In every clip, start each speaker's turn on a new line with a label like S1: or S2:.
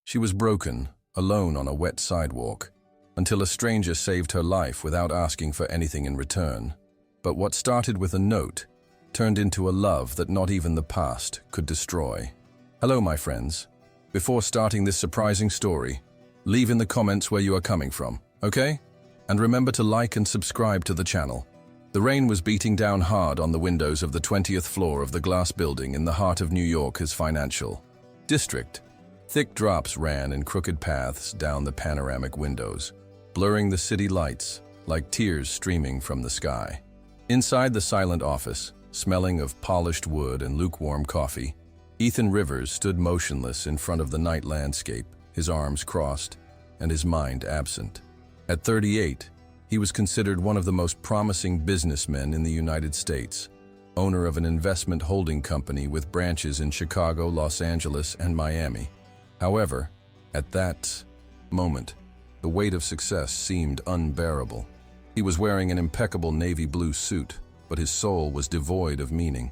S1: She was broken, alone on a wet sidewalk, until a stranger saved her life without asking for anything in return. But what started with a note turned into a love that not even the past could destroy. Hello, my friends. Before starting this surprising story, leave in the comments where you are coming from, okay? And remember to like and subscribe to the channel. The rain was beating down hard on the windows of the 20th floor of the glass building in the heart of New York's financial district. Thick drops ran in crooked paths down the panoramic windows, blurring the city lights like tears streaming from the sky. Inside the silent office, smelling of polished wood and lukewarm coffee, Ethan Rivers stood motionless in front of the night landscape, his arms crossed and his mind absent. At 38, he was considered one of the most promising businessmen in the United States, owner of an investment holding company with branches in Chicago, Los Angeles, and Miami. However, at that moment, the weight of success seemed unbearable. He was wearing an impeccable navy blue suit, but his soul was devoid of meaning.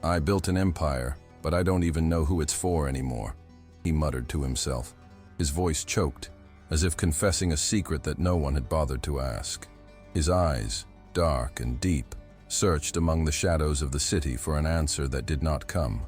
S1: "I built an empire, but I don't even know who it's for anymore," he muttered to himself. His voice choked, as if confessing a secret that no one had bothered to ask. His eyes, dark and deep, searched among the shadows of the city for an answer that did not come,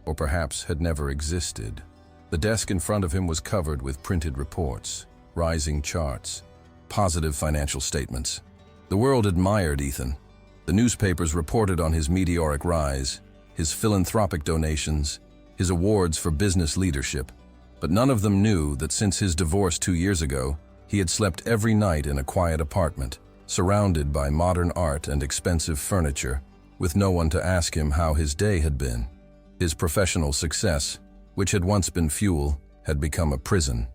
S1: or perhaps had never existed. The desk in front of him was covered with printed reports, rising charts, positive financial statements. The world admired Ethan. The newspapers reported on his meteoric rise, his philanthropic donations, his awards for business leadership. But none of them knew that since his divorce 2 years ago, he had slept every night in a quiet apartment, surrounded by modern art and expensive furniture, with no one to ask him how his day had been. His professional success, which had once been fuel, had become a prison.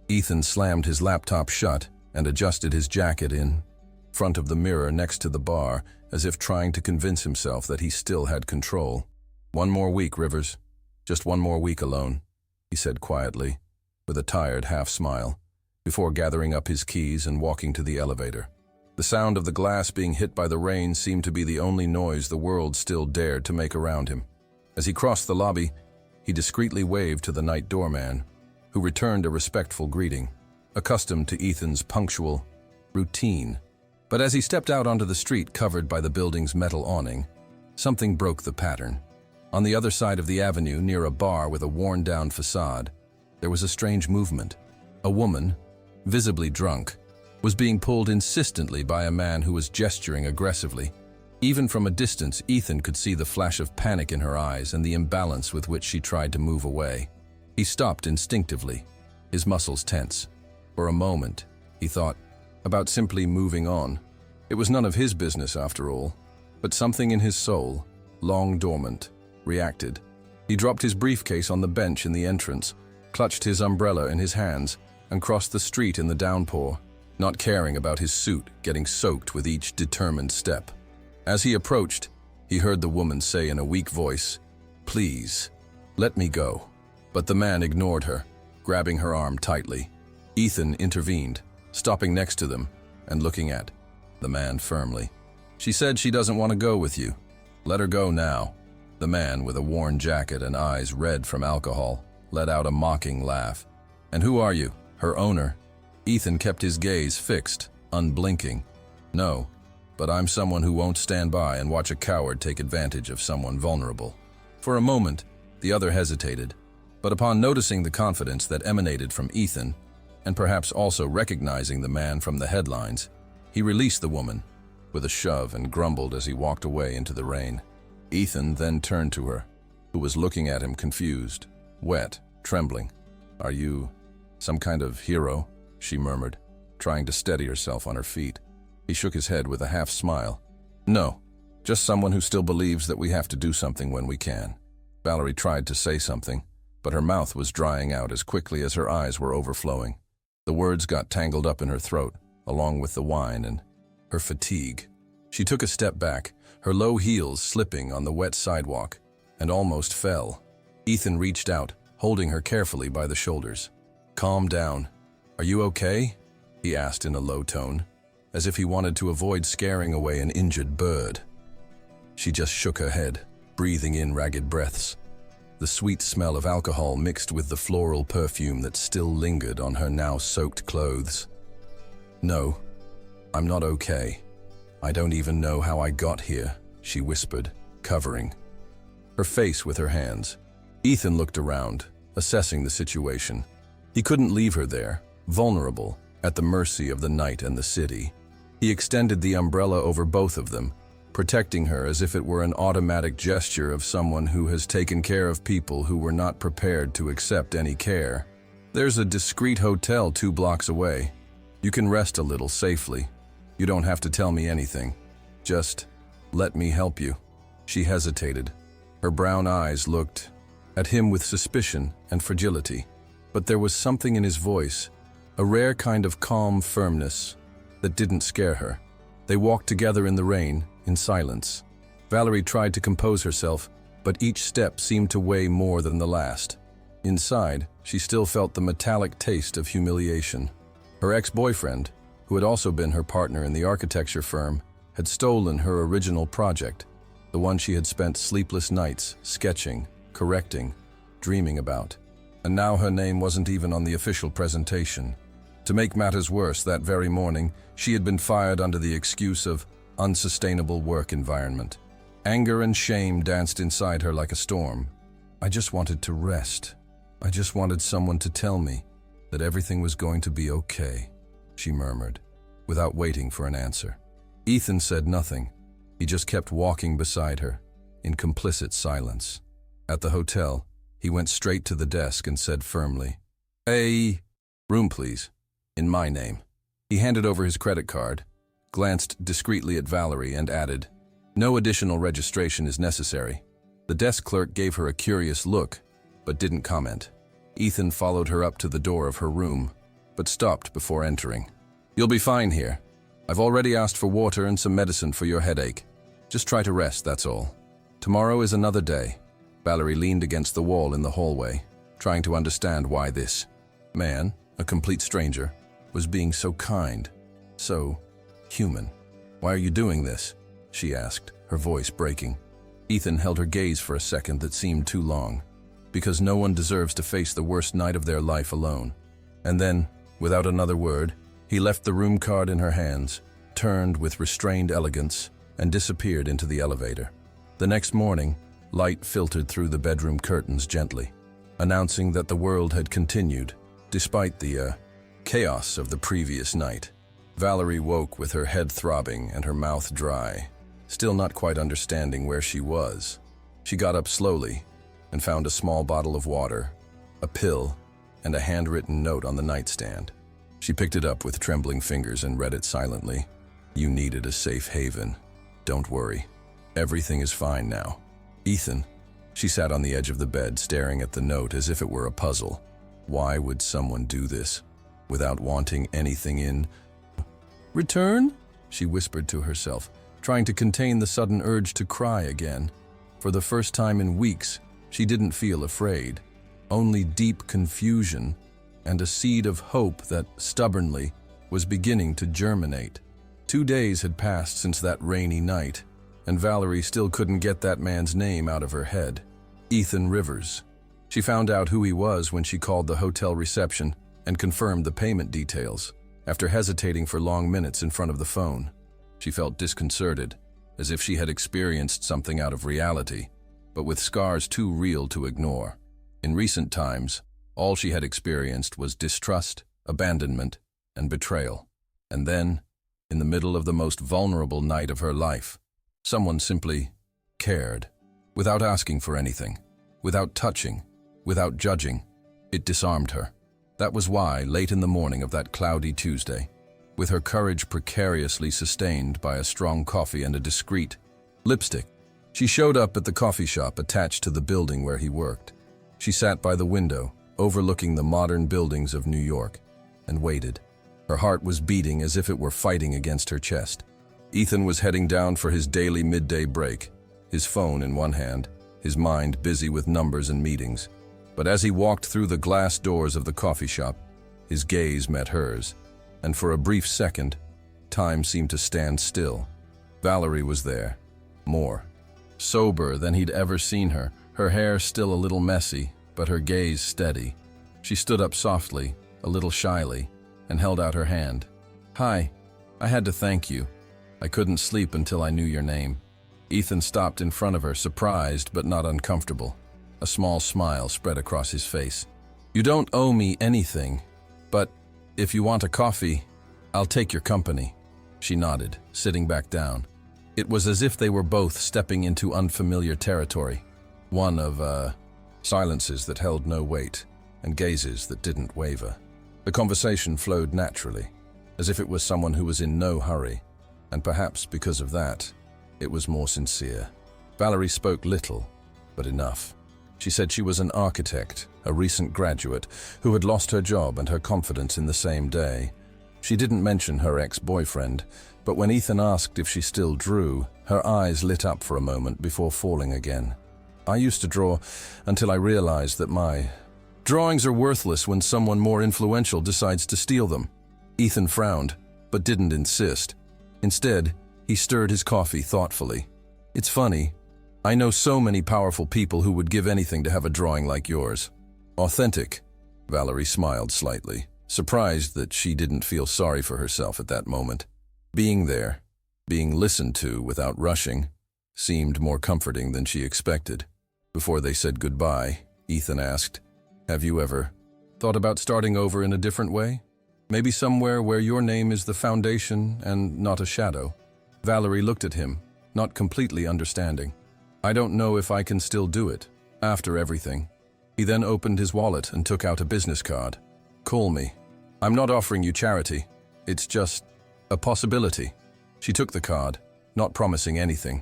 S1: Ethan slammed his laptop shut and adjusted his jacket in front of the mirror next to the bar, as if trying to convince himself that he still had control. "One more week, Rivers. Just one more week alone," he said quietly, with a tired half-smile, before gathering up his keys and walking to the elevator. The sound of the glass being hit by the rain seemed to be the only noise the world still dared to make around him. As he crossed the lobby, he discreetly waved to the night doorman, who returned a respectful greeting, accustomed to Ethan's punctual routine. But as he stepped out onto the street covered by the building's metal awning, something broke the pattern. On the other side of the avenue, near a bar with a worn-down facade, there was a strange movement. A woman, visibly drunk, was being pulled insistently by a man who was gesturing aggressively. Even from a distance, Ethan could see the flash of panic in her eyes and the imbalance with which she tried to move away. He stopped instinctively, his muscles tense. For a moment, he thought about simply moving on. It was none of his business after all, but something in his soul, long dormant, reacted. He dropped his briefcase on the bench in the entrance, clutched his umbrella in his hands, and crossed the street in the downpour, not caring about his suit getting soaked with each determined step. As he approached, he heard the woman say in a weak voice, "Please, let me go." But the man ignored her, grabbing her arm tightly. Ethan intervened, stopping next to them and looking at the man firmly. "She said she doesn't want to go with you. Let her go now." The man, with a worn jacket and eyes red from alcohol, let out a mocking laugh. "And who are you? Her owner?" Ethan kept his gaze fixed, unblinking. "No, but I'm someone who won't stand by and watch a coward take advantage of someone vulnerable." For a moment, the other hesitated, but upon noticing the confidence that emanated from Ethan, and perhaps also recognizing the man from the headlines, he released the woman with a shove and grumbled as he walked away into the rain. Ethan then turned to her, who was looking at him confused, wet, trembling. "Are you some kind of hero?" she murmured, trying to steady herself on her feet. He shook his head with a half-smile. "No, just someone who still believes that we have to do something when we can." Valerie tried to say something, but her mouth was drying out as quickly as her eyes were overflowing. The words got tangled up in her throat, along with the wine and her fatigue. She took a step back, her low heels slipping on the wet sidewalk, and almost fell. Ethan reached out, holding her carefully by the shoulders. "Calm down. Are you okay?" he asked in a low tone, as if he wanted to avoid scaring away an injured bird. She just shook her head, breathing in ragged breaths. the sweet smell of alcohol mixed with the floral perfume that still lingered on her now soaked clothes. "No, I'm not okay. I don't even know how I got here," she whispered, covering her face with her hands. Ethan looked around, assessing the situation. He couldn't leave her there, vulnerable, at the mercy of the night and the city. He extended the umbrella over both of them, protecting her as if it were an automatic gesture of someone who has taken care of people who were not prepared to accept any care. "There's a discreet hotel 2 blocks away. You can rest a little safely. You don't have to tell me anything. Just let me help you." She hesitated. Her brown eyes looked at him with suspicion and fragility, but there was something in his voice, a rare kind of calm firmness that didn't scare her. They walked together in the rain, in silence. Valerie tried to compose herself, but each step seemed to weigh more than the last. Inside, she still felt the metallic taste of humiliation. Her ex-boyfriend, who had also been her partner in the architecture firm, had stolen her original project, the one she had spent sleepless nights sketching, correcting, dreaming about. And now her name wasn't even on the official presentation. To make matters worse, that very morning, she had been fired under the excuse of unsustainable work environment. Anger and shame danced inside her like a storm. "I just wanted to rest. I just wanted someone to tell me that everything was going to be okay," she murmured, without waiting for an answer. Ethan said nothing. He just kept walking beside her, in complicit silence. At the hotel, he went straight to the desk and said firmly, "A room, please, in my name." He handed over his credit card, glanced discreetly at Valerie, and added, "No additional registration is necessary." The desk clerk gave her a curious look, but didn't comment. Ethan followed her up to the door of her room, but stopped before entering. "You'll be fine here. I've already asked for water and some medicine for your headache. Just try to rest, that's all. Tomorrow is another day." Valerie leaned against the wall in the hallway, trying to understand why this man, a complete stranger, was being so kind, so human. "Why are you doing this?" she asked, her voice breaking. Ethan held her gaze for a second that seemed too long. "Because no one deserves to face the worst night of their life alone." And then, without another word, he left the room card in her hands, turned with restrained elegance, and disappeared into the elevator. The next morning, light filtered through the bedroom curtains gently, announcing that the world had continued, despite the chaos of the previous night. Valerie woke with her head throbbing and her mouth dry, still not quite understanding where she was. She got up slowly and found a small bottle of water, a pill, and a handwritten note on the nightstand. She picked it up with trembling fingers and read it silently. "You needed a safe haven. Don't worry. Everything is fine now. Ethan." She sat on the edge of the bed, staring at the note as if it were a puzzle. Why would someone do this, without wanting anything in return? She whispered to herself, trying to contain the sudden urge to cry again. For the first time in weeks, she didn't feel afraid, only deep confusion and a seed of hope that, stubbornly, was beginning to germinate. 2 days had passed since that rainy night, and Valerie still couldn't get that man's name out of her head. Ethan Rivers. She found out who he was when she called the hotel reception and confirmed the payment details. After hesitating for long minutes in front of the phone, she felt disconcerted, as if she had experienced something out of reality, but with scars too real to ignore. In recent times, all she had experienced was distrust, abandonment, and betrayal. And then, in the middle of the most vulnerable night of her life, someone simply cared, without asking for anything, without touching, without judging. It disarmed her. That was why, late in the morning of that cloudy Tuesday, with her courage precariously sustained by a strong coffee and a discreet lipstick, she showed up at the coffee shop attached to the building where he worked. She sat by the window, overlooking the modern buildings of New York, and waited. Her heart was beating as if it were fighting against her chest. Ethan was heading down for his daily midday break, his phone in one hand, his mind busy with numbers and meetings. But as he walked through the glass doors of the coffee shop, his gaze met hers, and for a brief second, time seemed to stand still. Valerie was there, more sober than he'd ever seen her, her hair still a little messy, but her gaze steady. She stood up softly, a little shyly, and held out her hand. "Hi, I had to thank you. I couldn't sleep until I knew your name." Ethan stopped in front of her, surprised but not uncomfortable. A small smile spread across his face. "You don't owe me anything, but if you want a coffee, I'll take your company." She nodded, sitting back down. It was as if they were both stepping into unfamiliar territory, one of silences that held no weight and gazes that didn't waver. The conversation flowed naturally, as if it was someone who was in no hurry, and perhaps because of that, it was more sincere. Valerie spoke little, but enough. She said she was an architect, a recent graduate, who had lost her job and her confidence in the same day. She didn't mention her ex-boyfriend, but when Ethan asked if she still drew, her eyes lit up for a moment before falling again. "I used to draw until I realized that my drawings are worthless when someone more influential decides to steal them." Ethan frowned, but didn't insist. Instead, he stirred his coffee thoughtfully. "It's funny. I know so many powerful people who would give anything to have a drawing like yours." "Authentic." Valerie smiled slightly, surprised that she didn't feel sorry for herself at that moment. Being there, being listened to without rushing, seemed more comforting than she expected. Before they said goodbye, Ethan asked, "Have you ever thought about starting over in a different way? Maybe somewhere where your name is the foundation and not a shadow?" Valerie looked at him, not completely understanding. "I don't know if I can still do it, after everything." He then opened his wallet and took out a business card. "Call me. I'm not offering you charity. It's just a possibility." She took the card, not promising anything.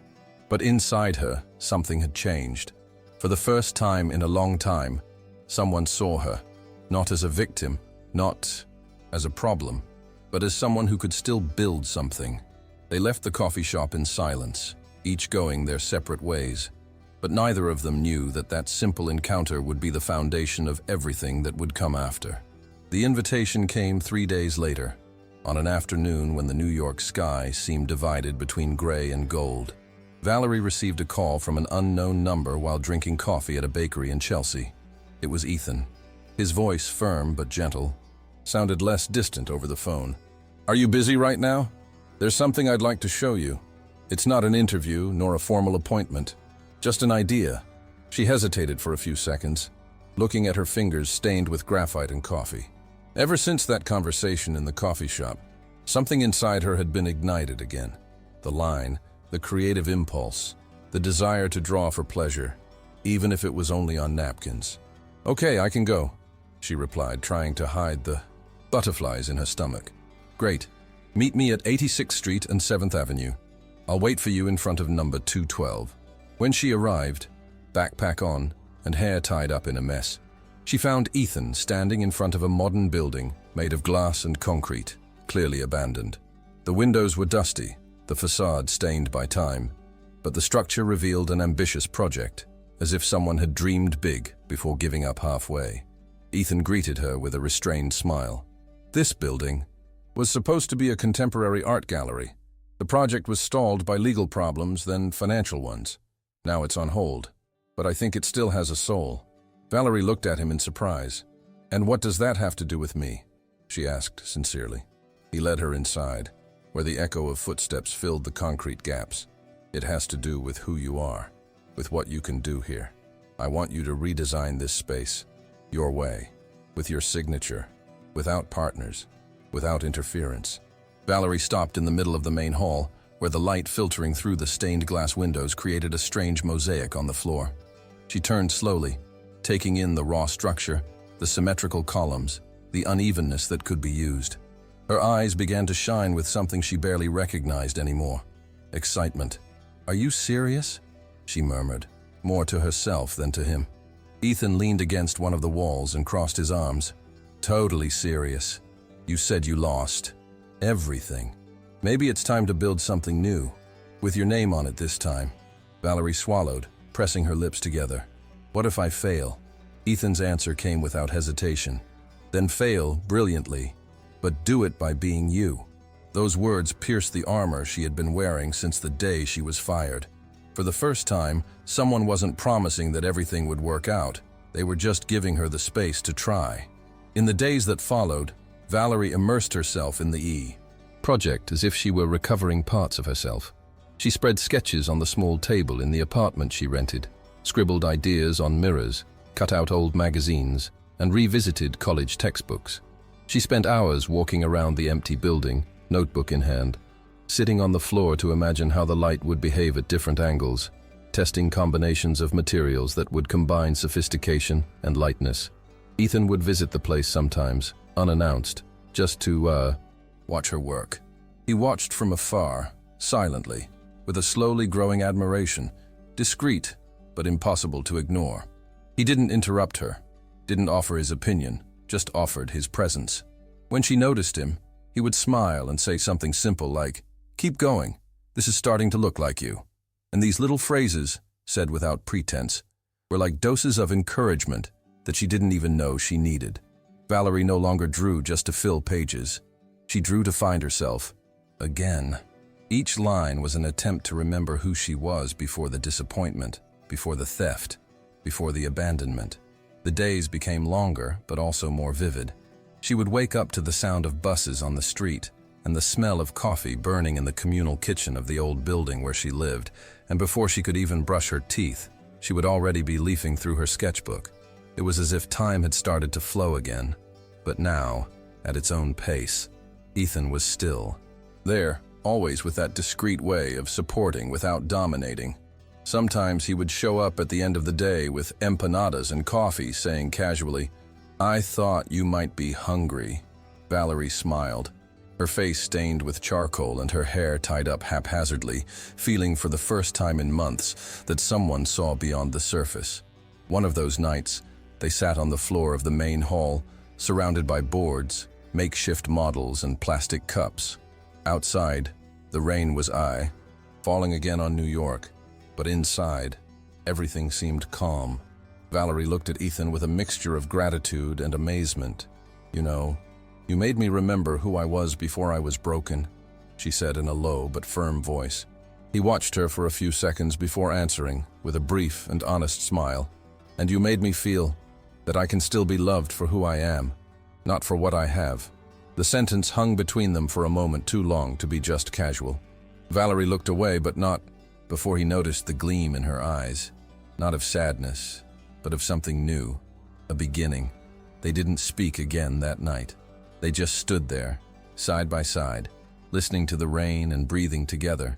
S1: But inside her, something had changed. For the first time in a long time, someone saw her, not as a victim, not as a problem, but as someone who could still build something. They left the coffee shop in silence, each going their separate ways. But neither of them knew that that simple encounter would be the foundation of everything that would come after. The invitation came 3 days later, on an afternoon when the New York sky seemed divided between gray and gold. Valerie received a call from an unknown number while drinking coffee at a bakery in Chelsea. It was Ethan. His voice, firm but gentle, sounded less distant over the phone. "Are you busy right now? There's something I'd like to show you. It's not an interview nor a formal appointment, just an idea." She hesitated for a few seconds, looking at her fingers stained with graphite and coffee. Ever since that conversation in the coffee shop, something inside her had been ignited again. The line, the creative impulse, the desire to draw for pleasure, even if it was only on napkins. "Okay, I can go," she replied, trying to hide the butterflies in her stomach. "Great. Meet me at 86th Street and 7th Avenue. I'll wait for you in front of number 212. When she arrived, backpack on and hair tied up in a mess, she found Ethan standing in front of a modern building made of glass and concrete, clearly abandoned. The windows were dusty, the facade stained by time, but the structure revealed an ambitious project, as if someone had dreamed big before giving up halfway. Ethan greeted her with a restrained smile. This building was supposed to be a contemporary art gallery. The project was stalled by legal problems, then financial ones. Now it's on hold, but I think it still has a soul. Valerie looked at him in surprise. "And what does that have to do with me?" she asked sincerely. He led her inside, where the echo of footsteps filled the concrete gaps. "It has to do with who you are, with what you can do here. I want you to redesign this space, your way, with your signature, without partners, without interference." Valerie stopped in the middle of the main hall, where the light filtering through the stained glass windows created a strange mosaic on the floor. She turned slowly, taking in the raw structure, the symmetrical columns, the unevenness that could be used. Her eyes began to shine with something she barely recognized anymore. Excitement. "Are you serious?" she murmured, more to herself than to him. Ethan leaned against one of the walls and crossed his arms. "Totally serious. You said you lost everything. Maybe it's time to build something new, with your name on it this time." Valerie swallowed, pressing her lips together. "What if I fail?" Ethan's answer came without hesitation. "Then fail brilliantly, but do it by being you." Those words pierced the armor she had been wearing since the day she was fired. For the first time, someone wasn't promising that everything would work out. They were just giving her the space to try. In the days that followed, Valerie immersed herself in the project as if she were recovering parts of herself. She spread sketches on the small table in the apartment she rented, scribbled ideas on mirrors, cut out old magazines, and revisited college textbooks. She spent hours walking around the empty building, notebook in hand, sitting on the floor to imagine how the light would behave at different angles, testing combinations of materials that would combine sophistication and lightness. Ethan would visit the place sometimes, unannounced, just to, watch her work. He watched from afar, silently, with a slowly growing admiration, discreet, but impossible to ignore. He didn't interrupt her, didn't offer his opinion, just offered his presence. When she noticed him, he would smile and say something simple like, "Keep going, this is starting to look like you." And these little phrases, said without pretense, were like doses of encouragement that she didn't even know she needed. Valerie no longer drew just to fill pages. She drew to find herself again. Each line was an attempt to remember who she was before the disappointment, before the theft, before the abandonment. The days became longer, but also more vivid. She would wake up to the sound of buses on the street and the smell of coffee burning in the communal kitchen of the old building where she lived, and before she could even brush her teeth, she would already be leafing through her sketchbook. It was as if time had started to flow again, but now, at its own pace. Ethan was still there, always with that discreet way of supporting without dominating. Sometimes he would show up at the end of the day with empanadas and coffee, saying casually, "I thought you might be hungry." Valerie smiled, her face stained with charcoal and her hair tied up haphazardly, feeling for the first time in months that someone saw beyond the surface. One of those nights, they sat on the floor of the main hall, surrounded by boards, makeshift models, and plastic cups. Outside, the rain was falling again on New York, but inside, everything seemed calm. Valerie looked at Ethan with a mixture of gratitude and amazement. You made me remember who I was before I was broken," she said in a low but firm voice. He watched her for a few seconds before answering, with a brief and honest smile. "And you made me feel that I can still be loved for who I am, not for what I have." The sentence hung between them for a moment too long to be just casual. Valerie looked away, but not before he noticed the gleam in her eyes, not of sadness, but of something new, a beginning. They didn't speak again that night. They just stood there, side by side, listening to the rain and breathing together,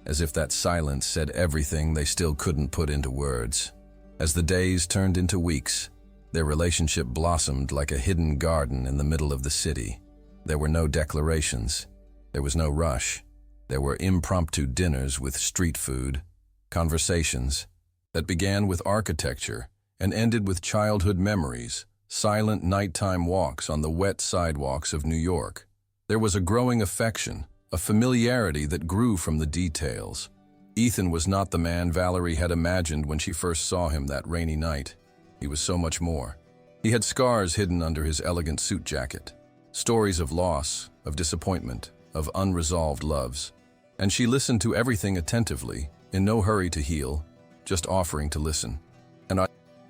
S1: as if that silence said everything they still couldn't put into words. As the days turned into weeks, their relationship blossomed like a hidden garden in the middle of the city. There were no declarations. There was no rush. There were impromptu dinners with street food, conversations that began with architecture and ended with childhood memories, silent nighttime walks on the wet sidewalks of New York. There was a growing affection, a familiarity that grew from the details. Ethan was not the man Valerie had imagined when she first saw him that rainy night. He was so much more. He had scars hidden under his elegant suit jacket, stories of loss, of disappointment, of unresolved loves. And she listened to everything attentively, in no hurry to heal, just offering to listen. And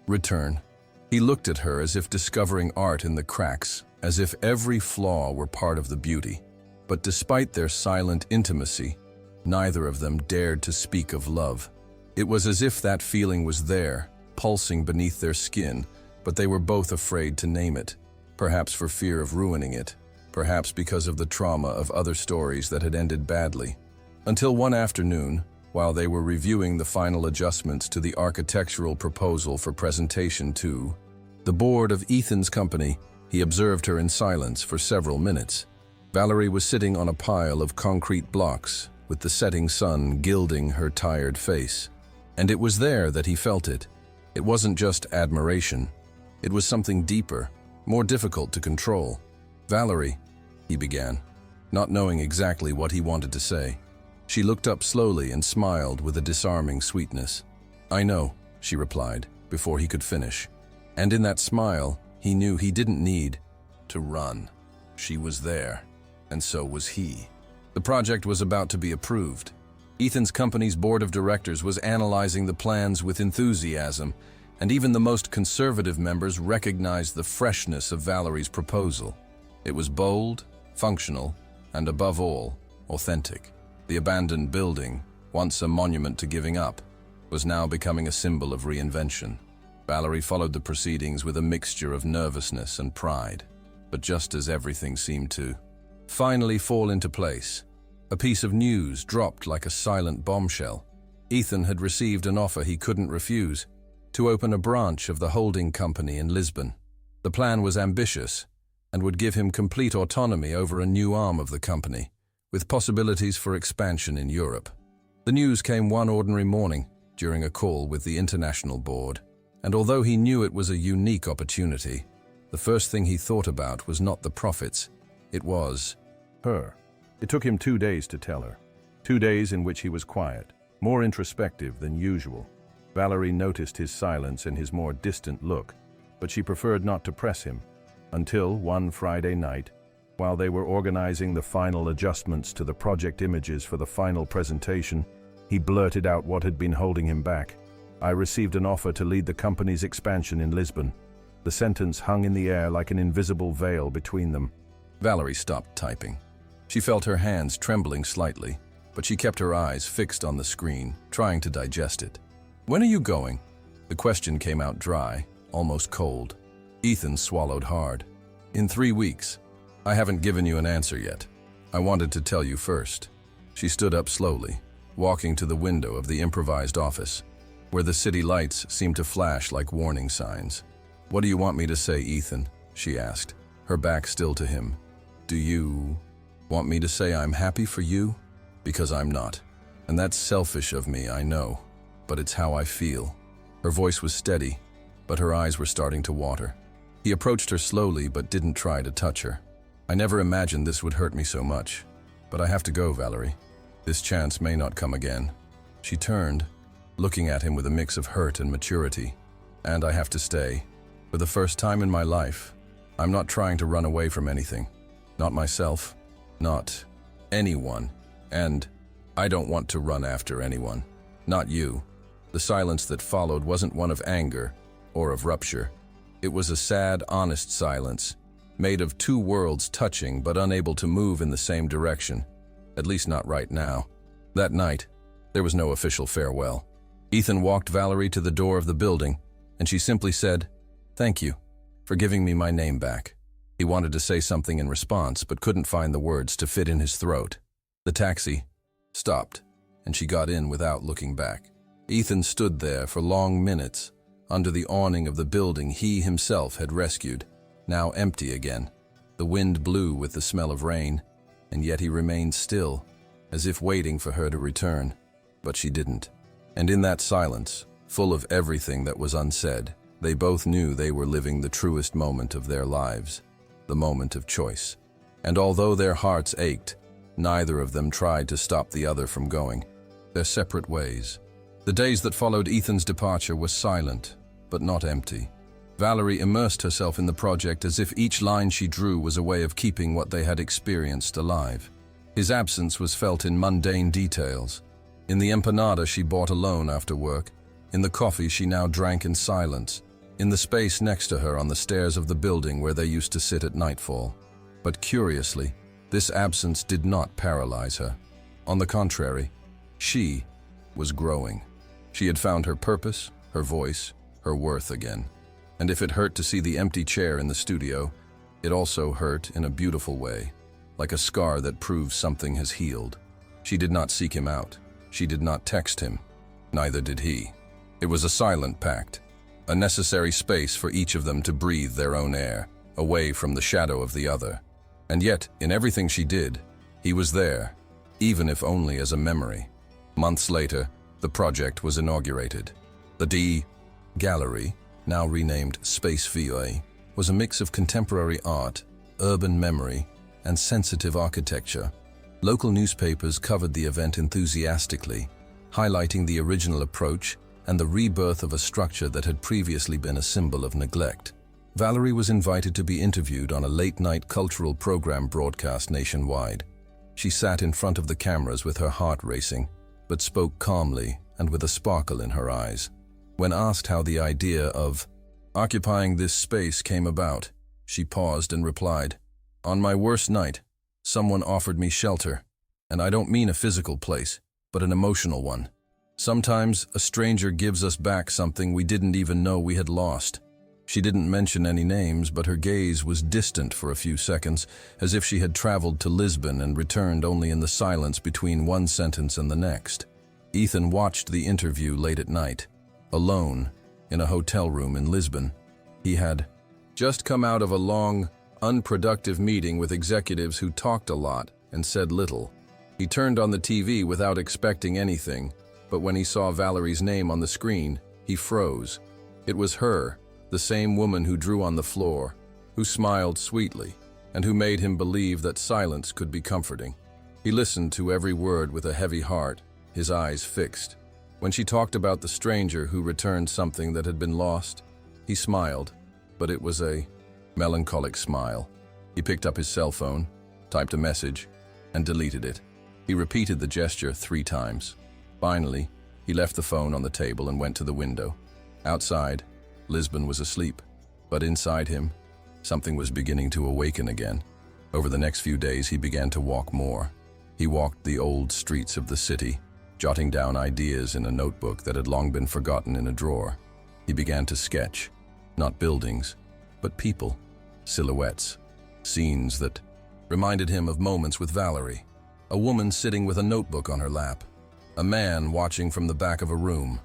S1: return. He looked at her as if discovering art in the cracks, as if every flaw were part of the beauty. But despite their silent intimacy, neither of them dared to speak of love. It was as if that feeling was there, pulsing beneath their skin, but they were both afraid to name it, perhaps for fear of ruining it, perhaps because of the trauma of other stories that had ended badly. Until one afternoon, while they were reviewing the final adjustments to the architectural proposal for presentation to the board of Ethan's company, he observed her in silence for several minutes. Valerie was sitting on a pile of concrete blocks, with the setting sun gilding her tired face. And it was there that he felt it. It wasn't just admiration. It was something deeper, more difficult to control. "Valerie," he began, not knowing exactly what he wanted to say. She looked up slowly and smiled with a disarming sweetness. "I know," she replied, before he could finish. And in that smile, he knew he didn't need to run. She was there, and so was he. The project was about to be approved. Ethan's company's board of directors was analyzing the plans with enthusiasm, and even the most conservative members recognized the freshness of Valerie's proposal. It was bold, functional, and above all, authentic. The abandoned building, once a monument to giving up, was now becoming a symbol of reinvention. Valerie followed the proceedings with a mixture of nervousness and pride. But just as everything seemed to finally fall into place, a piece of news dropped like a silent bombshell. Ethan had received an offer he couldn't refuse to open a branch of the holding company in Lisbon. The plan was ambitious and would give him complete autonomy over a new arm of the company, with possibilities for expansion in Europe. The news came one ordinary morning during a call with the international board, and although he knew it was a unique opportunity, the first thing he thought about was not the profits, it was her. It took him 2 days to tell her. 2 days in which he was quiet, more introspective than usual. Valerie noticed his silence and his more distant look, but she preferred not to press him, until one Friday night, while they were organizing the final adjustments to the project images for the final presentation, he blurted out what had been holding him back. "I received an offer to lead the company's expansion in Lisbon." The sentence hung in the air like an invisible veil between them. Valerie stopped typing. She felt her hands trembling slightly, but she kept her eyes fixed on the screen, trying to digest it. "When are you going?" The question came out dry, almost cold. Ethan swallowed hard. "In 3 weeks. I haven't given you an answer yet. I wanted to tell you first." She stood up slowly, walking to the window of the improvised office, where the city lights seemed to flash like warning signs. "What do you want me to say, Ethan?" she asked, her back still to him. "Do you want me to say I'm happy for you? Because I'm not. And that's selfish of me, I know, but it's how I feel." Her voice was steady, but her eyes were starting to water. He approached her slowly but didn't try to touch her. "I never imagined this would hurt me so much, but I have to go, Valerie. This chance may not come again." She turned, looking at him with a mix of hurt and maturity. "And I have to stay. For the first time in my life, I'm not trying to run away from anything. Not myself. Not anyone. And I don't want to run after anyone. Not you." The silence that followed wasn't one of anger or of rupture. It was a sad, honest silence, made of two worlds touching but unable to move in the same direction. At least not right now. That night, there was no official farewell. Ethan walked Valerie to the door of the building, and she simply said, "Thank you for giving me my name back." He wanted to say something in response, but couldn't find the words to fit in his throat. The taxi stopped, and she got in without looking back. Ethan stood there for long minutes, under the awning of the building he himself had rescued, now empty again. The wind blew with the smell of rain, and yet he remained still, as if waiting for her to return. But she didn't. And in that silence, full of everything that was unsaid, they both knew they were living the truest moment of their lives, the moment of choice. And although their hearts ached, neither of them tried to stop the other from going their separate ways. The days that followed Ethan's departure were silent, but not empty. Valerie immersed herself in the project as if each line she drew was a way of keeping what they had experienced alive. His absence was felt in mundane details. In the empanada she bought alone after work, in the coffee she now drank in silence, in the space next to her on the stairs of the building where they used to sit at nightfall. But curiously, this absence did not paralyze her. On the contrary, she was growing. She had found her purpose, her voice, her worth again. And if it hurt to see the empty chair in the studio, it also hurt in a beautiful way, like a scar that proves something has healed. She did not seek him out. She did not text him. Neither did he. It was a silent pact, a necessary space for each of them to breathe their own air, away from the shadow of the other. And yet, in everything she did, he was there, even if only as a memory. Months later, the project was inaugurated. The D Gallery, now renamed Space VOA, was a mix of contemporary art, urban memory, and sensitive architecture. Local newspapers covered the event enthusiastically, highlighting the original approach and the rebirth of a structure that had previously been a symbol of neglect. Valerie was invited to be interviewed on a late-night cultural program broadcast nationwide. She sat in front of the cameras with her heart racing, but spoke calmly and with a sparkle in her eyes. When asked how the idea of occupying this space came about, she paused and replied, "On my worst night, someone offered me shelter, and I don't mean a physical place, but an emotional one. Sometimes a stranger gives us back something we didn't even know we had lost." She didn't mention any names, but her gaze was distant for a few seconds, as if she had traveled to Lisbon and returned only in the silence between one sentence and the next. Ethan watched the interview late at night, alone, in a hotel room in Lisbon. He had just come out of a long, unproductive meeting with executives who talked a lot and said little. He turned on the TV without expecting anything, but when he saw Valerie's name on the screen, he froze. It was her, the same woman who drew on the floor, who smiled sweetly, and who made him believe that silence could be comforting. He listened to every word with a heavy heart, his eyes fixed. When she talked about the stranger who returned something that had been lost, he smiled, but it was a melancholic smile. He picked up his cell phone, typed a message, and deleted it. He repeated the gesture 3 times. Finally, he left the phone on the table and went to the window. Outside, Lisbon was asleep, but inside him, something was beginning to awaken again. Over the next few days, he began to walk more. He walked the old streets of the city, jotting down ideas in a notebook that had long been forgotten in a drawer. He began to sketch, not buildings, but people, silhouettes, scenes that reminded him of moments with Valerie. A woman sitting with a notebook on her lap, a man watching from the back of a room,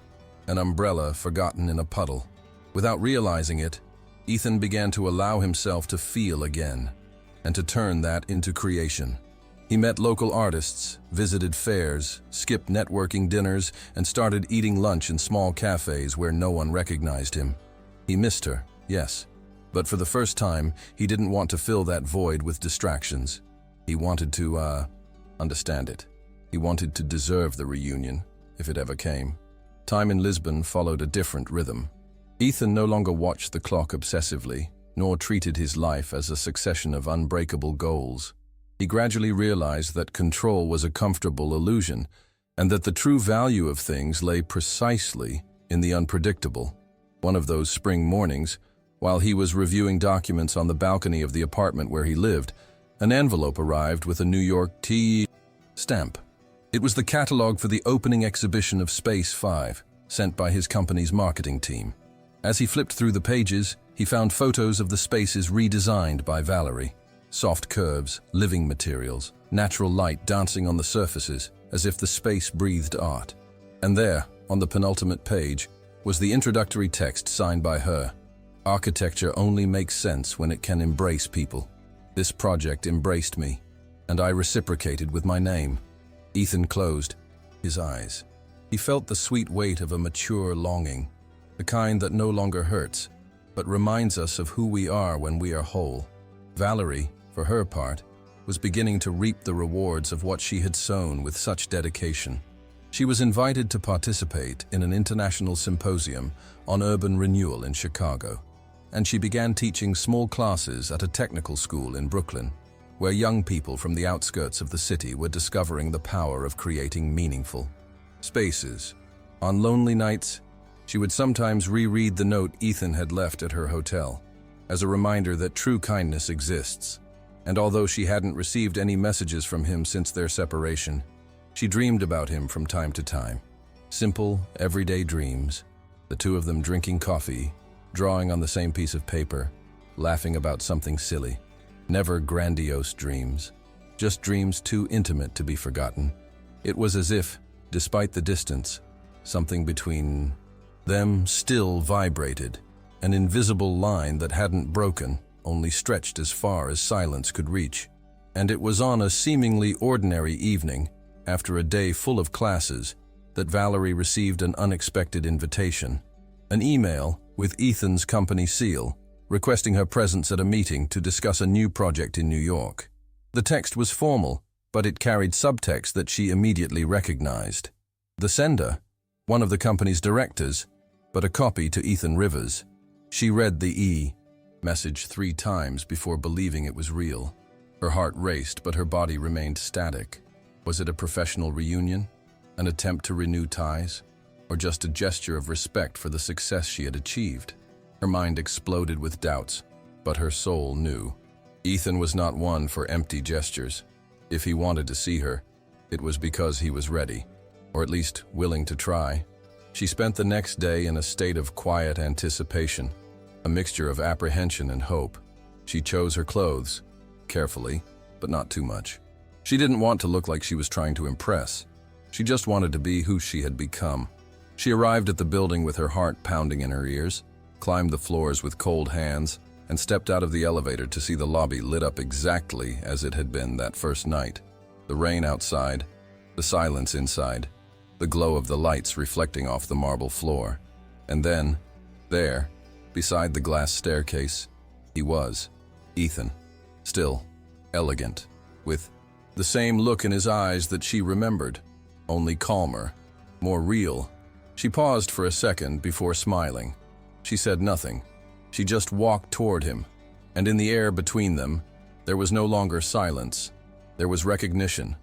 S1: an umbrella forgotten in a puddle. Without realizing it, Ethan began to allow himself to feel again, and to turn that into creation. He met local artists, visited fairs, skipped networking dinners, and started eating lunch in small cafes where no one recognized him. He missed her, yes, but for the first time, he didn't want to fill that void with distractions. He wanted to, understand it. He wanted to deserve the reunion, if it ever came. Time in Lisbon followed a different rhythm. Ethan no longer watched the clock obsessively, nor treated his life as a succession of unbreakable goals. He gradually realized that control was a comfortable illusion, and that the true value of things lay precisely in the unpredictable. One of those spring mornings, while he was reviewing documents on the balcony of the apartment where he lived, an envelope arrived with a New York T stamp. It was the catalog for the opening exhibition of Space 5, sent by his company's marketing team. As he flipped through the pages, he found photos of the spaces redesigned by Valerie. Soft curves, living materials, natural light dancing on the surfaces, as if the space breathed art. And there, on the penultimate page, was the introductory text signed by her. "Architecture only makes sense when it can embrace people. This project embraced me, and I reciprocated with my name." Ethan closed his eyes. He felt the sweet weight of a mature longing, the kind that no longer hurts, but reminds us of who we are when we are whole. Valerie, for her part, was beginning to reap the rewards of what she had sown with such dedication. She was invited to participate in an international symposium on urban renewal in Chicago, and she began teaching small classes at a technical school in Brooklyn, where young people from the outskirts of the city were discovering the power of creating meaningful spaces. On lonely nights, she would sometimes reread the note Ethan had left at her hotel, as a reminder that true kindness exists. And although she hadn't received any messages from him since their separation, she dreamed about him from time to time. Simple, everyday dreams, the two of them drinking coffee, drawing on the same piece of paper, laughing about something silly. Never grandiose dreams, just dreams too intimate to be forgotten. It was as if, despite the distance, something between them still vibrated, an invisible line that hadn't broken, only stretched as far as silence could reach. And it was on a seemingly ordinary evening, after a day full of classes, that Valerie received an unexpected invitation. An email with Ethan's company seal, requesting her presence at a meeting to discuss a new project in New York. The text was formal, but it carried subtext that she immediately recognized. The sender, one of the company's directors, but a copy to Ethan Rivers. She read the message 3 times before believing it was real. Her heart raced, but her body remained static. Was it a professional reunion? An attempt to renew ties? Or just a gesture of respect for the success she had achieved? Her mind exploded with doubts, but her soul knew. Ethan was not one for empty gestures. If he wanted to see her, it was because he was ready, or at least willing to try. She spent the next day in a state of quiet anticipation, a mixture of apprehension and hope. She chose her clothes, carefully, but not too much. She didn't want to look like she was trying to impress. She just wanted to be who she had become. She arrived at the building with her heart pounding in her ears, climbed the floors with cold hands, and stepped out of the elevator to see the lobby lit up exactly as it had been that first night. The rain outside, the silence inside, the glow of the lights reflecting off the marble floor. And then, there, beside the glass staircase, he was, Ethan, still, elegant, with the same look in his eyes that she remembered, only calmer, more real. She paused for a second before smiling. She said nothing. She just walked toward him, and in the air between them, there was no longer silence. There was recognition.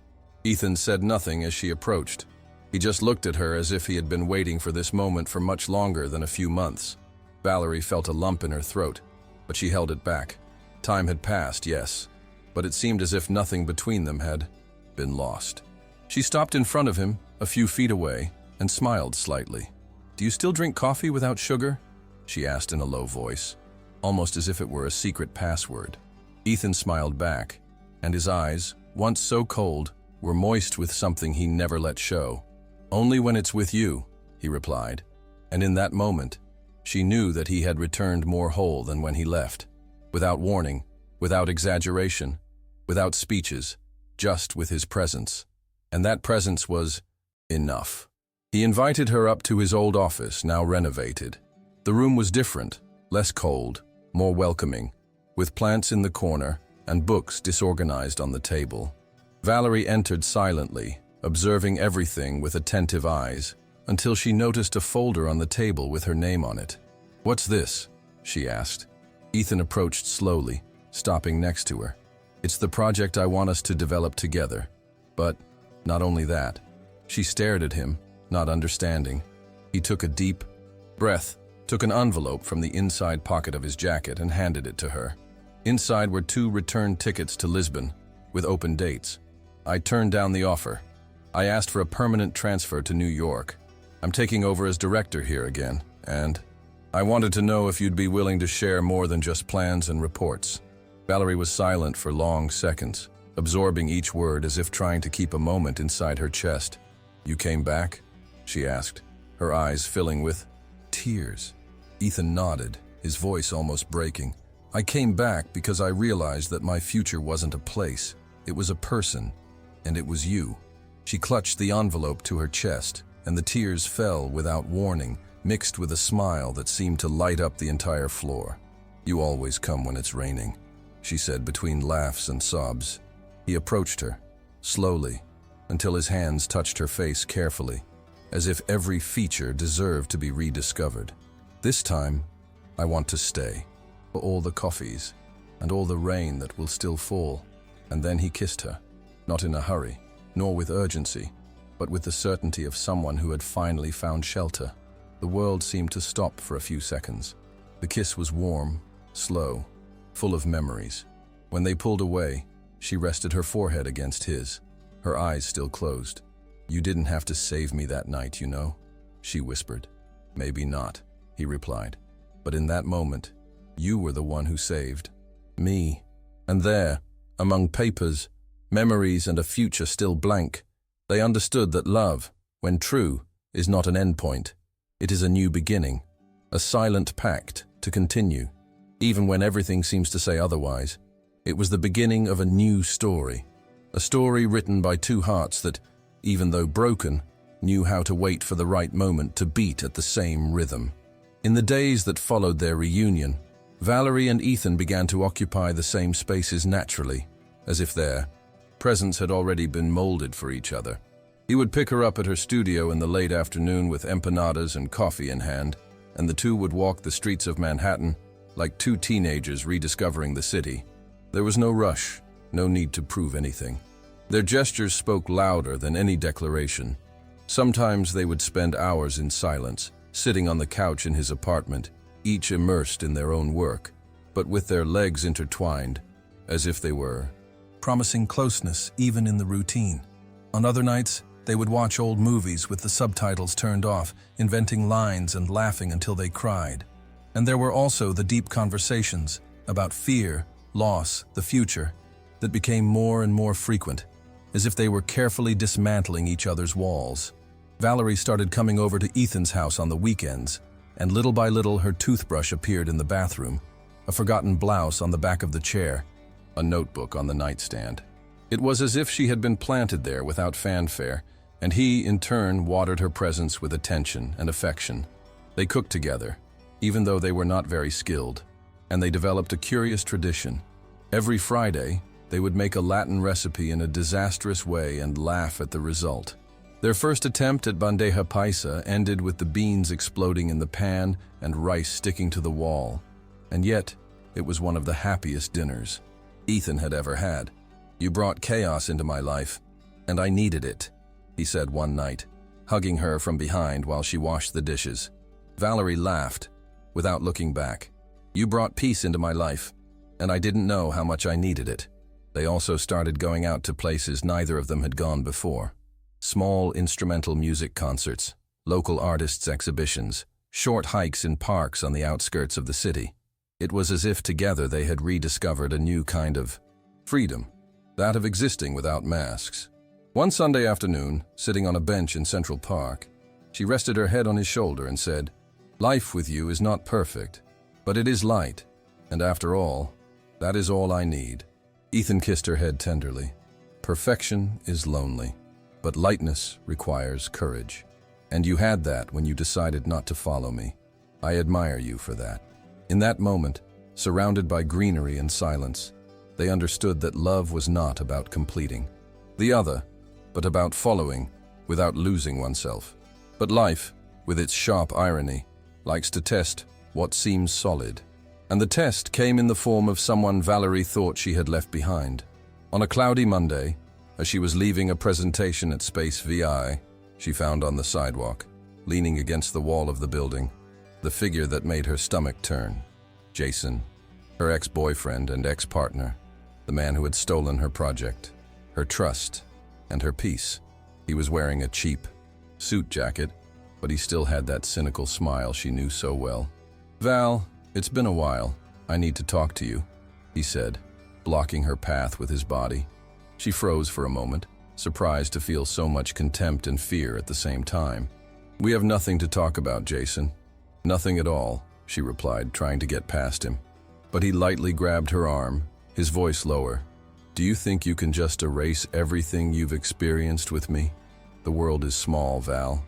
S1: Ethan said nothing as she approached. He just looked at her as if he had been waiting for this moment for much longer than a few months. Valerie felt a lump in her throat, but she held it back. Time had passed, yes, but it seemed as if nothing between them had been lost. She stopped in front of him, a few feet away, and smiled slightly. "Do you still drink coffee without sugar?" she asked in a low voice, almost as if it were a secret password. Ethan smiled back, and his eyes, once so cold, were moist with something he never let show. "Only when it's with you," he replied, and in that moment, she knew that he had returned more whole than when he left, without warning, without exaggeration, without speeches, just with his presence. And that presence was enough. He invited her up to his old office, now renovated. The room was different, less cold, more welcoming, with plants in the corner and books disorganized on the table. Valerie entered silently, observing everything with attentive eyes, until she noticed a folder on the table with her name on it. "What's this?" she asked. Ethan approached slowly, stopping next to her. "It's the project I want us to develop together. But not only that." She stared at him, not understanding. He took a deep breath, took an envelope from the inside pocket of his jacket and handed it to her. Inside were 2 return tickets to Lisbon, with open dates. "I turned down the offer. I asked for a permanent transfer to New York. I'm taking over as director here again, and I wanted to know if you'd be willing to share more than just plans and reports." Valerie was silent for long seconds, absorbing each word as if trying to keep a moment inside her chest. "You came back?" she asked, her eyes filling with tears. Ethan nodded, his voice almost breaking. "I came back because I realized that my future wasn't a place. It was a person, and it was you." She clutched the envelope to her chest, and the tears fell without warning, mixed with a smile that seemed to light up the entire floor. "You always come when it's raining," she said between laughs and sobs. He approached her, slowly, until his hands touched her face carefully, as if every feature deserved to be rediscovered. "This time, I want to stay, for all the coffees, and all the rain that will still fall." And then he kissed her, not in a hurry, nor with urgency, but with the certainty of someone who had finally found shelter. The world seemed to stop for a few seconds. The kiss was warm, slow, full of memories. When they pulled away, she rested her forehead against his, her eyes still closed. "You didn't have to save me that night, you know," she whispered. "Maybe not," he replied. "But in that moment, you were the one who saved me." And there, among papers, memories, and a future still blank, they understood that love, when true, is not an endpoint. It is a new beginning, a silent pact to continue, even when everything seems to say otherwise. It was the beginning of a new story, a story written by 2 hearts that, even though broken, knew how to wait for the right moment to beat at the same rhythm. In the days that followed their reunion, Valerie and Ethan began to occupy the same spaces naturally, as if their presence had already been molded for each other. He would pick her up at her studio in the late afternoon with empanadas and coffee in hand, and the two would walk the streets of Manhattan like 2 teenagers rediscovering the city. There was no rush, no need to prove anything. Their gestures spoke louder than any declaration. Sometimes they would spend hours in silence, sitting on the couch in his apartment, each immersed in their own work, but with their legs intertwined, as if they were promising closeness even in the routine. On other nights, they would watch old movies with the subtitles turned off, inventing lines and laughing until they cried. And there were also the deep conversations about fear, loss, the future, that became more and more frequent, as if they were carefully dismantling each other's walls. Valerie started coming over to Ethan's house on the weekends, and little by little her toothbrush appeared in the bathroom, a forgotten blouse on the back of the chair, a notebook on the nightstand. It was as if she had been planted there without fanfare, and he, in turn, watered her presence with attention and affection. They cooked together, even though they were not very skilled, and they developed a curious tradition. Every Friday, they would make a Latin recipe in a disastrous way and laugh at the result. Their first attempt at bandeja paisa ended with the beans exploding in the pan and rice sticking to the wall. And yet, it was one of the happiest dinners Ethan had ever had. "You brought chaos into my life, and I needed it," he said one night, hugging her from behind while she washed the dishes. Valerie laughed, without looking back. "You brought peace into my life, and I didn't know how much I needed it." They also started going out to places neither of them had gone before. Small instrumental music concerts, local artists' exhibitions, short hikes in parks on the outskirts of the city. It was as if together they had rediscovered a new kind of freedom, that of existing without masks. One Sunday afternoon, sitting on a bench in Central Park, she rested her head on his shoulder and said, "Life with you is not perfect, but it is light, and after all, that is all I need." Ethan kissed her head tenderly. "Perfection is lonely, but lightness requires courage. And you had that when you decided not to follow me. I admire you for that." In that moment, surrounded by greenery and silence, they understood that love was not about completing the other, but about following without losing oneself. But life, with its sharp irony, likes to test what seems solid. And the test came in the form of someone Valerie thought she had left behind. On a cloudy Monday, as she was leaving a presentation at Space VI, she found on the sidewalk, leaning against the wall of the building, the figure that made her stomach turn. Jason, her ex-boyfriend and ex-partner, the man who had stolen her project, her trust, and her peace. He was wearing a cheap suit jacket, but he still had that cynical smile she knew so well. "Val, it's been a while. I need to talk to you," he said, blocking her path with his body. She froze for a moment, surprised to feel so much contempt and fear at the same time. "We have nothing to talk about, Jason. Nothing at all," she replied, trying to get past him. But he lightly grabbed her arm, his voice lower. "Do you think you can just erase everything you've experienced with me? The world is small, Val,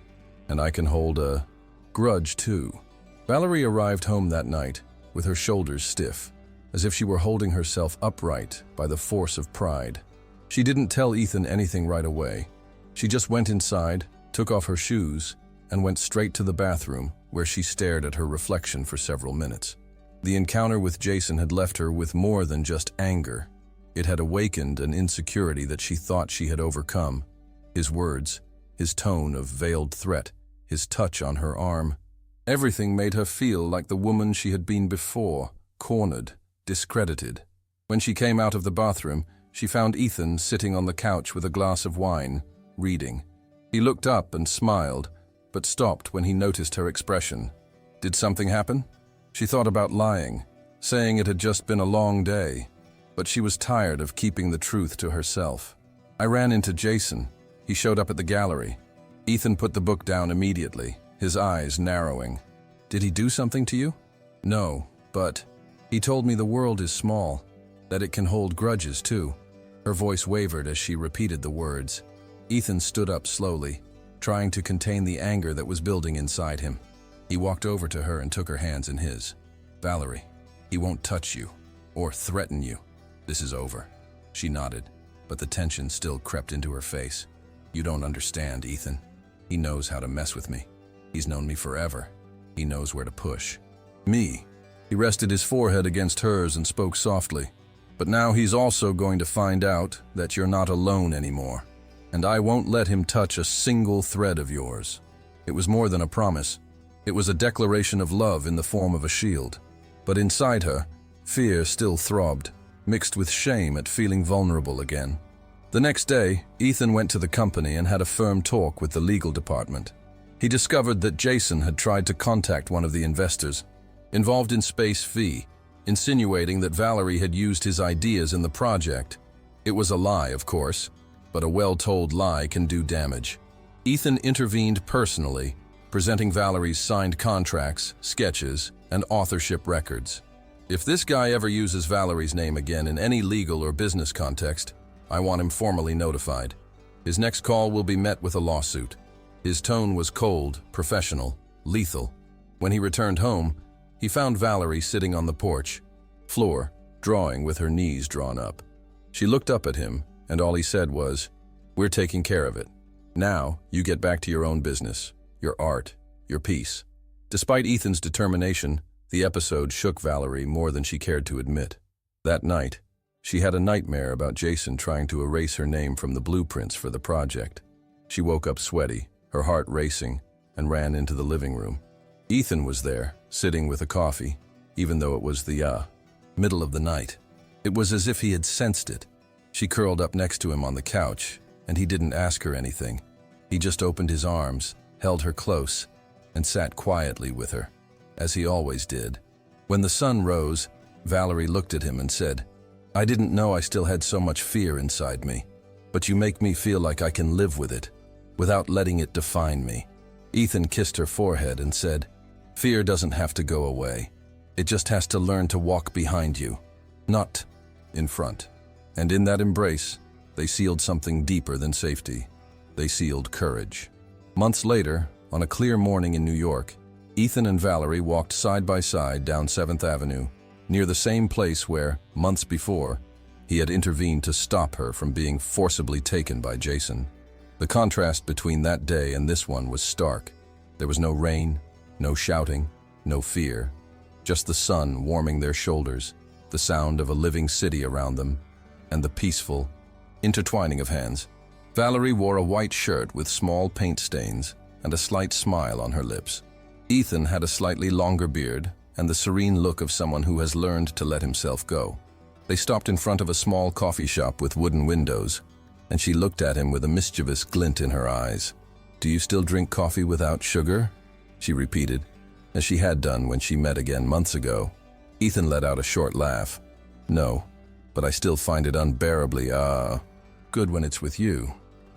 S1: and I can hold a grudge too." Valerie arrived home that night with her shoulders stiff, as if she were holding herself upright by the force of pride. She didn't tell Ethan anything right away. She just went inside, took off her shoes, and went straight to the bathroom, where she stared at her reflection for several minutes. The encounter with Jason had left her with more than just anger. It had awakened an insecurity that she thought she had overcome. His words, his tone of veiled threat, his touch on her arm, everything made her feel like the woman she had been before, cornered, discredited. When she came out of the bathroom, she found Ethan sitting on the couch with a glass of wine, reading. He looked up and smiled, but stopped when he noticed her expression. Did something happen? She thought about lying, saying it had just been a long day, but she was tired of keeping the truth to herself. "I ran into Jason. He showed up at the gallery." Ethan put the book down immediately, his eyes narrowing. "Did he do something to you?" "No, but he told me the world is small, that it can hold grudges too." Her voice wavered as she repeated the words. Ethan stood up slowly, trying to contain the anger that was building inside him. He walked over to her and took her hands in his. "Valerie, he won't touch you or threaten you. This is over." She nodded, but the tension still crept into her face. "You don't understand, Ethan. He knows how to mess with me. He's known me forever. He knows where to push me." He rested his forehead against hers and spoke softly. "But now he's also going to find out that you're not alone anymore. and I won't let him touch a single thread of yours." It was more than a promise. It was a declaration of love in the form of a shield. But inside her, fear still throbbed, mixed with shame at feeling vulnerable again. The next day, Ethan went to the company and had a firm talk with the legal department. He discovered that Jason had tried to contact one of the investors involved in Space V, insinuating that Valerie had used his ideas in the project. It was a lie, of course, but a well-told lie can do damage. Ethan intervened personally, presenting Valerie's signed contracts, sketches, and authorship records. If this guy ever uses Valerie's name again in any legal or business context, I want him formally notified. His next call will be met with a lawsuit. His tone was cold, professional, lethal. When he returned home, he found Valerie sitting on the porch floor, drawing with her knees drawn up. She looked up at him, and all he said was, "We're taking care of it. Now, you get back to your own business, your art, your peace." Despite Ethan's determination, the episode shook Valerie more than she cared to admit. That night, she had a nightmare about Jason trying to erase her name from the blueprints for the project. She woke up sweaty, her heart racing, and ran into the living room. Ethan was there, sitting with a coffee, even though it was the middle of the night. It was as if he had sensed it. She curled up next to him on the couch, and he didn't ask her anything. He just opened his arms, held her close, and sat quietly with her, as he always did. When the sun rose, Valerie looked at him and said, "I didn't know I still had so much fear inside me, but you make me feel like I can live with it, without letting it define me." Ethan kissed her forehead and said, "Fear doesn't have to go away. It just has to learn to walk behind you, not in front." And in that embrace, they sealed something deeper than safety. They sealed courage. Months later, on a clear morning in New York, Ethan and Valerie walked side by side down 7th Avenue, near the same place where, months before, he had intervened to stop her from being forcibly taken by Jason. The contrast between that day and this one was stark. There was no rain, no shouting, no fear, just the sun warming their shoulders, the sound of a living city around them, and the peaceful intertwining of hands. Valerie wore a white shirt with small paint stains and a slight smile on her lips. Ethan had a slightly longer beard and the serene look of someone who has learned to let himself go. They stopped in front of a small coffee shop with wooden windows, and she looked at him with a mischievous glint in her eyes. "Do you still drink coffee without sugar?" she repeated, as she had done when she met again months ago. Ethan let out a short laugh. "No, but I still find it unbearably, good when it's with you."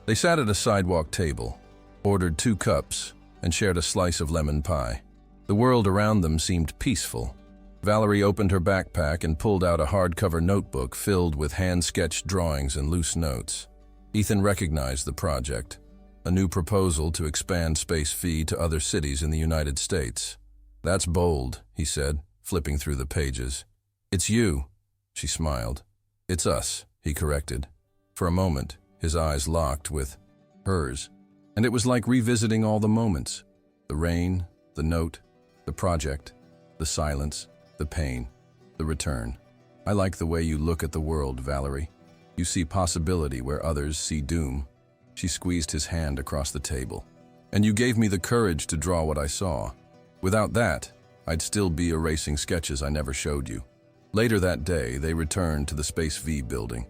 S1: They sat at a sidewalk table, ordered 2 cups, and shared a slice of lemon pie. The world around them seemed peaceful. Valerie opened her backpack and pulled out a hardcover notebook filled with hand-sketched drawings and loose notes. Ethan recognized the project, a new proposal to expand Space V to other cities in the United States. "That's bold," he said, flipping through the pages. "It's you," she smiled. "It's us," he corrected. For a moment, his eyes locked with hers, and it was like revisiting all the moments. The rain, the note, the project, the silence, the pain, the return. "I like the way you look at the world, Valerie. You see possibility where others see doom." She squeezed his hand across the table. "And you gave me the courage to draw what I saw. Without that, I'd still be erasing sketches I never showed you." Later that day, they returned to the Space V building.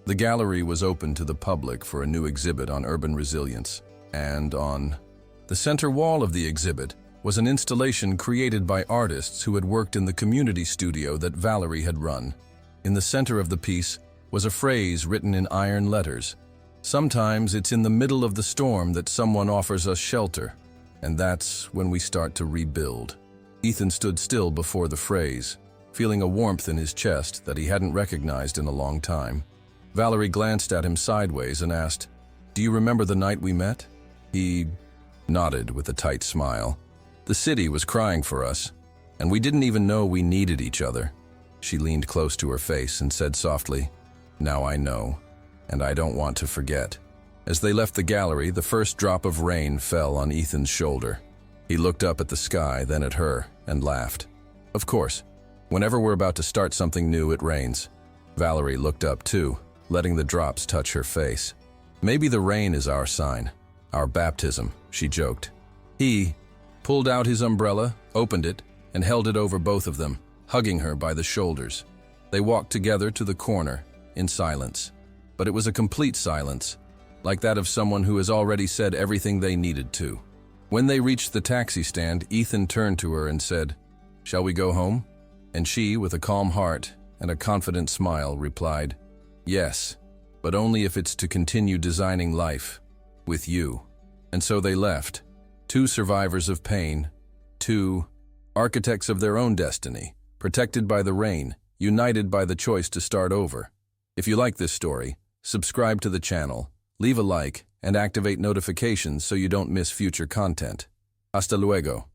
S1: The gallery was open to the public for a new exhibit on urban resilience, and on the center wall of the exhibit was an installation created by artists who had worked in the community studio that Valerie had run. In the center of the piece was a phrase written in iron letters. "Sometimes it's in the middle of the storm that someone offers us shelter, and that's when we start to rebuild." Ethan stood still before the phrase, feeling a warmth in his chest that he hadn't recognized in a long time. Valerie glanced at him sideways and asked, "Do you remember the night we met?" He nodded with a tight smile. "The city was crying for us, and we didn't even know we needed each other." She leaned close to her face and said softly, "Now I know, and I don't want to forget." As they left the gallery, the first drop of rain fell on Ethan's shoulder. He looked up at the sky, then at her, and laughed. "Of course, whenever we're about to start something new, it rains." Valerie looked up too, letting the drops touch her face. Maybe the rain is our sign, our baptism, she joked. He pulled out his umbrella, opened it, and held it over both of them, hugging her by the shoulders. They walked together to the corner, in silence. But it was a complete silence, like that of someone who has already said everything they needed to. When they reached the taxi stand, Ethan turned to her and said, "Shall we go home?" And she, with a calm heart and a confident smile, replied, "Yes, but only if it's to continue designing life with you." And so they left, two survivors of pain, two architects of their own destiny, protected by the rain, united by the choice to start over. If you like this story, subscribe to the channel, leave a like, and activate notifications so you don't miss future content. Hasta luego.